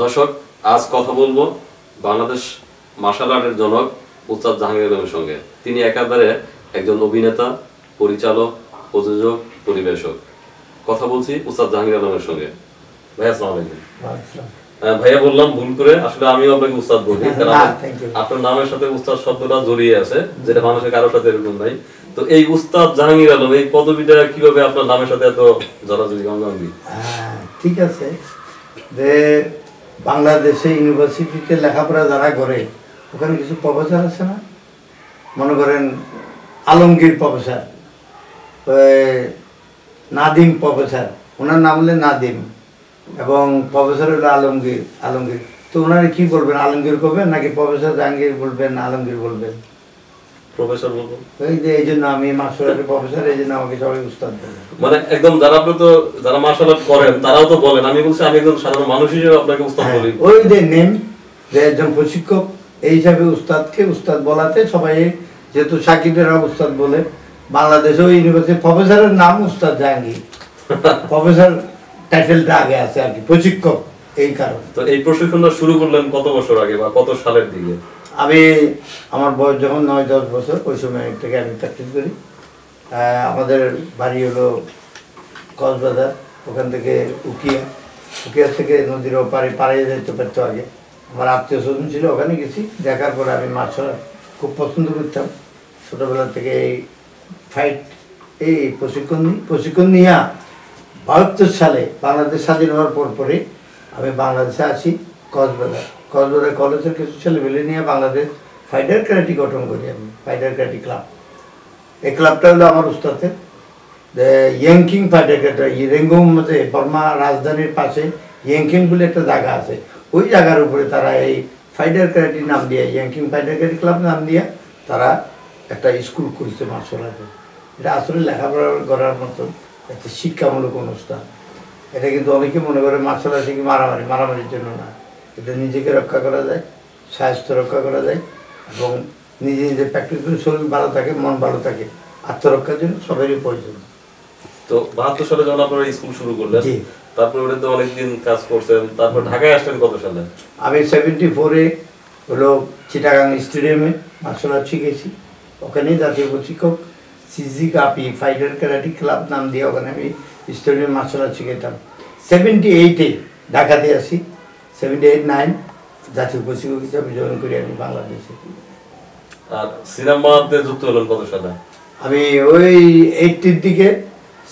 দর্শক, আজ কথা বলবো বাংলাদেশ মার্শাল আর্টের জনক উস্তাদ জাহাঙ্গীর আলমের সঙ্গে। তিনি একাধারে একজন অভিনেতা, পরিচালক, প্রযোজক, পরিবেশক। কথা বলছি উস্তাদ জাহাঙ্গীর আলমের সঙ্গে। ভাইয়া আসসালামু আলাইকুম। ভাইয়া বললাম ভুল করে, আসলে আমিও আপনাকে উস্তাদ বলি, কারণ আপনার নামের সাথে উস্তাদ শব্দটা জড়িয়ে আছে, যেটা মানুষের কারোর সাথে এরকম নাই। তো এই উস্তাদ জাহাঙ্গীর আলম, এই পদবিটা কিভাবে আপনার নামের সাথে এত জড়াজড়ি? ঠিক আছে, যে বাংলাদেশে ইউনিভার্সিটিতে লেখাপড়া যারা করে ওখানে কিছু প্রফেসর আছে না, মনে করেন আলমগীর প্রফেসর, নাদিম প্রফেসর, ওনার নাম হলে নাদিম এবং প্রফেসর হলো আলমগীর। আলমগীর তো ওনারা কি বলবেন, আলমগীর করবেন নাকি প্রফেসর জাহাঙ্গীর বলবেন, আলমগীর বলবেন? প্রফেসর বলবো। এই জন্য আমি মার্শাল আর্টের প্রফেসর, এই জন্য আমাকে সবাই উস্তাদ বলে। মানে একদম যারা আপনি তো যারা মার্শাল আর্ট করেন তারাও তো বলেন, আমি বলছি আমি একজন সাধারণ মানুষ হিসেবে আপনাকে উস্তাদ বলি। ওই যে নেম, যে একজন প্রশিক্ষক এই হিসাবে উস্তাদকে উস্তাদ বলাতে সবাই, যেহেতু সাকিবেরা উস্তাদ বলে, বাংলাদেশে ওই ইউনিভার্সিটি প্রফেসরের নাম উস্তাদ জাহাঙ্গীর, প্রফেসর টাইটেলটা আগে আছে আর কি, প্রশিক্ষক এই কারণে। তো এই প্রশিক্ষণটা শুরু করলেন কত বছর আগে বা কত সালের দিকে? আমি আমার বয়স যখন 9-10 বছর, ওই সময় থেকে আমি প্র্যাকটিস করি। আমাদের বাড়ি হলো কক্সবাজার, ওখান থেকে উকিয়া থেকে নদীর ওপারে পাড়িয়ে যেতে পারতো আগে। আমার আত্মীয় স্বজন ছিল, ওখানে গেছি, দেখার পরে আমি মার্শাল আর্ট খুব পছন্দ করতাম। ছোটোবেলা থেকে এই ফাইট এই প্রশিক্ষণ নিয়ে 72 সালে বাংলাদেশ স্বাধীন হওয়ার পরে আমি বাংলাদেশে আসি। কক্সবাজার কলেজের কিছু ছেলেমেলে নিয়ে বাংলাদেশ ফাইটার ক্যারাটি গঠন করি আমি, ফাইটার ক্যারাটি ক্লাব। এই ক্লাবটা হলো আমার উস্তাদের ইয়াংকিং ফাইটার ক্যারাটি, রেঙ্গুম মধ্যে বর্মা রাজধানীর পাশে ইয়াংকিং বলে একটা জায়গা আছে, ওই জায়গার উপরে তারা এই ফাইটার ক্যারাটি নাম দিয়ে, ইয়াংকিং ফাইটার ক্যারাটি ক্লাব নাম দিয়ে তারা একটা স্কুল খুলছে মার্শাল আর্টের। এটা আসলে লেখাপড়া করার মতো একটা শিক্ষামূলক অনুষ্ঠান। এটা কিন্তু অনেকে মনে করে মার্শাল আর্ট কি মারামারির জন্য না, এটা নিজেকে রক্ষা করা যায়, স্বাস্থ্য রক্ষা করা যায় এবং নিজে প্র্যাকটিস করে শরীর ভালো থাকে, মন ভালো থাকে, আত্মরক্ষার জন্য সবারই প্রয়োজন। তো 72 সালে যখন আপনারা স্কুল শুরু করলেন, তারপরে ওটা তো অনেকদিন কাজ করছেন, তারপর ঢাকায় আসলেন কত সালে? আমি 74-এ হলো চিটাগাং স্টেডিয়ামে মার্শাল আর্ট শিখেছি। ওখানেই জাতীয় প্রশিক্ষক সিজি কাপি ফাইটার ক্যারাটি ক্লাব নাম দিয়ে ওখানে আমি স্টেডিয়ামে মার্শাল আর্ট শিখেতাম। 78-এ ঢাকাতে আসি, 78-9 জাতীয় প্রশিক্ষক হিসাবে জয়েন করি আমি বাংলাদেশে। আর সিনেমাতে যুক্ত হলেন কত সালে? আমি ওই 80-র দিকে,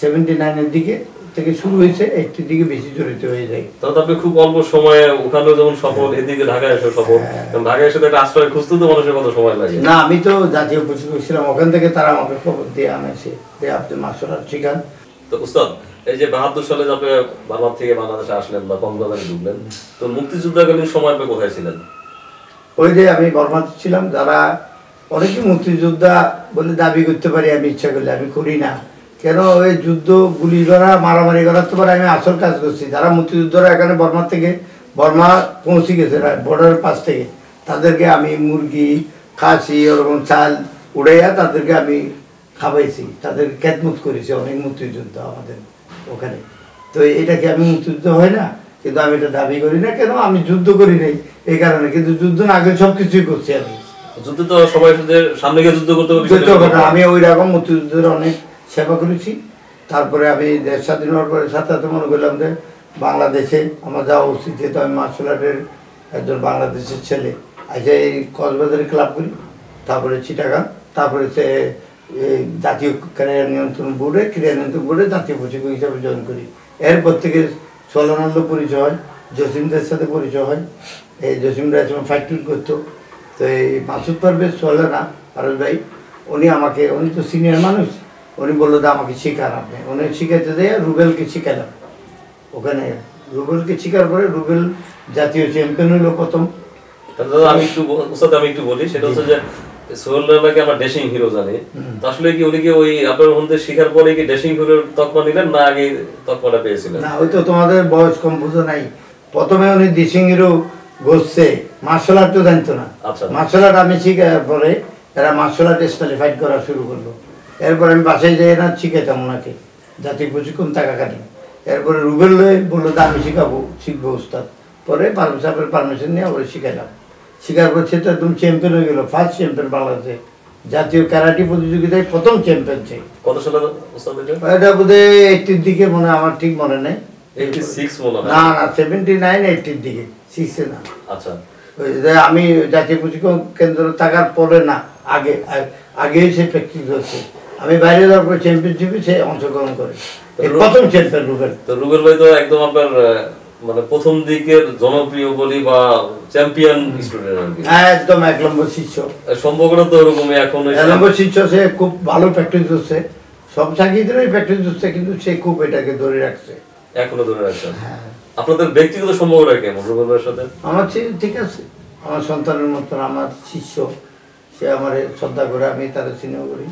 79-এর দিকে থেকে শুরু হয়েছে, 80-র দিকে বেশি জড়িত হয়ে যায়। তাহলে আপনি খুব অল্প সময়ে ওখানেও যেমন সফল, এদিকে ঢাকায় এসে সফল। ঢাকায় এসে একটা আশ্রয় খুঁজতে তো মানুষের কত সময় লাগে? না, আমি তো জাতীয় প্রশিক্ষক ছিলাম, ওখান থেকে তারা আমাকে খবর দিয়ে আনাইছে যে আপনি মার্শাল আর্ট শিখান। তো উস্তাদ, এই যে 72 সালে আপনি বাংলাদেশ থেকে বাংলাদেশে আসলেন বা কক্সবাজারে ঢুকলেন, তো মুক্তিযুদ্ধকালীন সময় আপনি কোথায় ছিলেন? ওই যে আমি বর্মাতে ছিলাম। যারা অনেকে মুক্তিযোদ্ধা বলে দাবি করতে পারি, আমি ইচ্ছা করলে আমি করি না। কেন ওই যুদ্ধ গুলি করা, মারামারি করার তো পরে আমি আসল কাজ করছি। যারা মুক্তিযোদ্ধারা এখানে বর্মা পৌঁছে গেছে বর্ডারের পাশ থেকে, তাদেরকে আমি মুরগি, খাসি ওরকম চাল উড়াইয়া তাদেরকে আমি খাওয়াইছি, তাদের খেদমত করেছি অনেক মুক্তিযুদ্ধ আমাদের ওখানে। তো এটাকে আমি মুক্তিযুদ্ধ হয় না, কিন্তু আমি এটা দাবি করি না। কেন, আমি যুদ্ধ করি নাই এই কারণে, কিন্তু যুদ্ধ না আগে সব কিছুই করছি আমি। যুদ্ধ তো সবাই সামনে গিয়ে যুদ্ধ করতে হবে, আমি ওই রকম মুক্তিযুদ্ধের অনেক সেবা করেছি। তারপরে আমি দেশ স্বাধীন হওয়ার পরে সাথে সাথে মনে করলাম যে বাংলাদেশে আমার যাওয়া উচিত, যেহেতু আমি মার্শাল আর্টের একজন বাংলাদেশের ছেলে। আচ্ছা, এই কক্সবাজারে ক্লাব করি, তারপরে চিটাগাং, তারপরে সে জাতীয় ক্রীড়া নিয়ন্ত্রণ বোর্ডে জাতীয় প্রশিক্ষক হিসাবে জয়েন করি। এরপর থেকে সোলানন্দ পরিচয় হয়, জসিমদের সাথে পরিচয় হয়। এই জসিমরা যখন ফাইট করতো, তো এই মাসুদ পারভেজ সোলানা পারভেজ ভাই, উনি তো সিনিয়র মানুষ, উনি বললো যে আমাকে শেখান আপনি। উনি শিখাইতে দেয় রুবেলকে শিখালাম। ওখানে রুবেলকে শেখার পরে রুবেল জাতীয় চ্যাম্পিয়ন হলো প্রথম। আমি একটু বলি, সেটা হচ্ছে যে সোহেলকে আমরা ড্যাশিং হিরো জানি। আসলে কি উনি কি ওই আপনার মধ্যে শেখার পরে কি ড্যাশিং হিরোর তকমা নিলেন না আগে তকমাটা পেয়েছিলেন? না, ওই তো তোমাদের বয়স কম বুঝো নাই। প্রথমে উনি ড্যাশিং হিরো ঘষছে, মার্শাল আর্ট তো জানতো না। মার্শাল আর্ট আমি শিখার পরে এরা মার্শাল আর্ট স্টাইলে ফাইট করা শুরু করলো। এরপর আমি বাসায় যাই না শিখাইতাম ওনাকে, জাতীয় প্রশিক্ষণ থাকাকালীন। এরপরে রুবেল বললো যে আমি শিখবো উস্তাদ। পরে মারুফ সাহেবের পারমিশন নিয়ে ওরা শিখাইলাম, শিখার পর সে তো একদম চ্যাম্পিয়ন হয়ে গেল, ফার্স্ট চ্যাম্পিয়ন বাংলাদেশে, জাতীয় ক্যারাটে প্রতিযোগিতায় প্রথম চ্যাম্পিয়ন সে। কত সালে ওস্তাদ এটা? এটা বোধহয় 80-র দিকে মনে হয়, আমার ঠিক মনে নেই। 86 মনে হয়। না না 79-80-র দিকে, 6-এ না। আচ্ছা, ওই যে আমি জাতীয় প্রশিক্ষণ কেন্দ্র থাকার পরে না, আগেই সে প্র্যাকটিস হচ্ছে। আমি বাইরে যাওয়ার পরে চ্যাম্পিয়নশিপে সে অংশগ্রহণ করে, এই প্রথম চ্যাম্পিয়ন রুবেল। তো রুবেল ভাই তো একদম আপনার মানে প্রথম দিকের জনপ্রিয় বলি বা চ্যাম্পিয়ন স্টুডেন্ট আর কি। একদম 1 নম্বর শিষ্য। সম্পর্কটা তো ওরকমই এখন। 1 নম্বর শিষ্য, সে খুব ভালো প্র্যাকটিস করছে, সব চাকরিদেরই প্র্যাকটিস করছে, কিন্তু সে খুব এটাকে ধরে রাখছে। এখনো ধরে রাখছেন? হ্যাঁ। আপনাদের ব্যক্তিগত সম্পর্কটা কেমন রুবেল ভাইয়ের সাথে? আমার ঠিক আছে, আমার সন্তানের মতন, আমার শিষ্য, সে আমার শ্রদ্ধা করে, আমি তারা স্নেহ করি।